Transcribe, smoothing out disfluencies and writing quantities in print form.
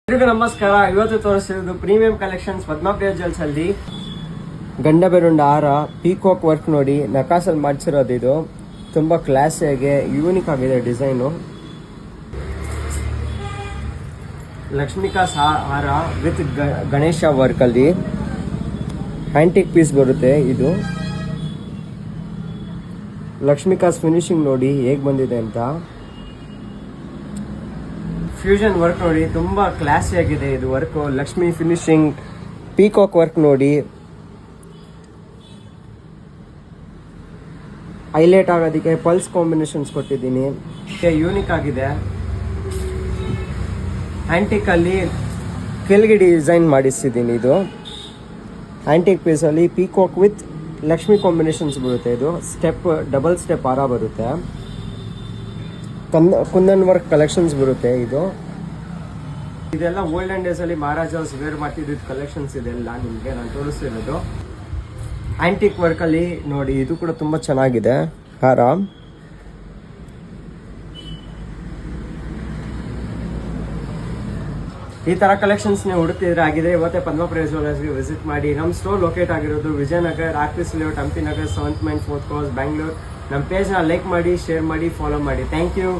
ಎಲ್ರಿಗೂ ನಮಸ್ಕಾರ. ಇವತ್ತು ತೋರಿಸ್ತಿರೋದು ಪ್ರೀಮಿಯಂ ಕಲೆಕ್ಷನ್ಸ್ ಪದ್ಮಪ್ರಿಯ ಜ್ಯುವೆಲ್ಸ್ ಅಲ್ಲಿ ಗಂಡ ಬೆರುಂಡ ಹಾರ ಪೀಕಾಕ್ ವರ್ಕ್ ನೋಡಿ ನಕಾಸಲ್ಲಿ ಮಾಡಿಸಿರೋದು. ಇದು ತುಂಬಾ ಕ್ಲಾಸಿಯಾಗಿ ಯೂನಿಕ್ ಆಗಿದೆ ಡಿಸೈನು. ಲಕ್ಷ್ಮಿಕಾಸ್ ಹಾರ ವಿತ್ ಗಣೇಶ ವರ್ಕ್ ಅಲ್ಲಿ ಹ್ಯಾಂಟಿಕ್ ಪೀಸ್ ಬರುತ್ತೆ. ಇದು ಲಕ್ಷ್ಮಿಕಾಸ್ ಫಿನಿಶಿಂಗ್ ನೋಡಿ ಹೇಗೆ ಬಂದಿದೆ ಅಂತ. ಫ್ಯೂಷನ್ ವರ್ಕ್ ನೋಡಿ ತುಂಬ ಕ್ಲಾಸಿ ಆಗಿದೆ ಇದು work. Lakshmi finishing, peacock work ನೋಡಿ ಹೈಲೈಟ್ ಆಗೋದಕ್ಕೆ ಪಲ್ಸ್ ಕಾಂಬಿನೇಷನ್ಸ್ ಕೊಟ್ಟಿದ್ದೀನಿ. ಯೂನಿಕ್ ಆಗಿದೆ. ಆ್ಯಂಟಿಕ್ ಅಲ್ಲಿ ಕೆಳಗಡೆ ಡಿಸೈನ್ ಮಾಡಿಸಿದ್ದೀನಿ. ಇದು ಆ್ಯಂಟಿಕ್ ಪೀಸಲ್ಲಿ ಪೀಕಾಕ್ ವಿತ್ ಲಕ್ಷ್ಮಿ ಕಾಂಬಿನೇಷನ್ಸ್ ಬರುತ್ತೆ. ಇದು ಡಬಲ್ ಸ್ಟೆಪ್ ಹಾರ ಬರುತ್ತೆ. ಕುಂದನ್ ವರ್ಕ್ ಕಲೆಕ್ಷನ್ಸ್ ಬರುತ್ತೆ. ಇದೆಲ್ಲ ಓಲ್ಡನ್ ಡೇಸ್ ಅಲ್ಲಿ ಮಹಾರಾಜಾಸ್ ವೇರ್ ಮಾಡ್ತಿದ್ದ ಕಲೆಕ್ಷನ್ಸ್ ಇದೆಲ್ಲ ನಿಮಗೆ ನಾನು ತೋರಿಸ್ತಿರೋದು. ಆಂಟಿಕ್ ವರ್ಕ್ ಅಲ್ಲಿ ನೋಡಿ, ಇದು ಕೂಡ ತುಂಬಾ ಚೆನ್ನಾಗಿದೆ ಹಾರ. ಈ ತರ ಕಲೆಕ್ಷನ್ಸ್ ನೀವು ಹುಡುಕ್ತಿದ್ರೆ ಆಗಿದ್ರೆ ಇವತ್ತೇ ಪದ್ಮಪ್ರಿಯ ಜ್ಯುವೆಲ್ಲರ್ಸ್ಗೆ ವಿಸಿಟ್ ಮಾಡಿ. ನಮ್ಮ ಸ್ಟೋರ್ ಲೊಕೇಟ್ ಆಗಿರೋದು ವಿಜಯನಗರ್, ಆರ್ಟಿಸ್ layout, Hampi Nagar, 7th main 4th cross, Bangalore. ನಮ್ಮ ಪೇಜ್ನ ಲೈಕ್ ಮಾಡಿ, ಶೇರ್ ಮಾಡಿ, ಫಾಲೋ ಮಾಡಿ. Thank you.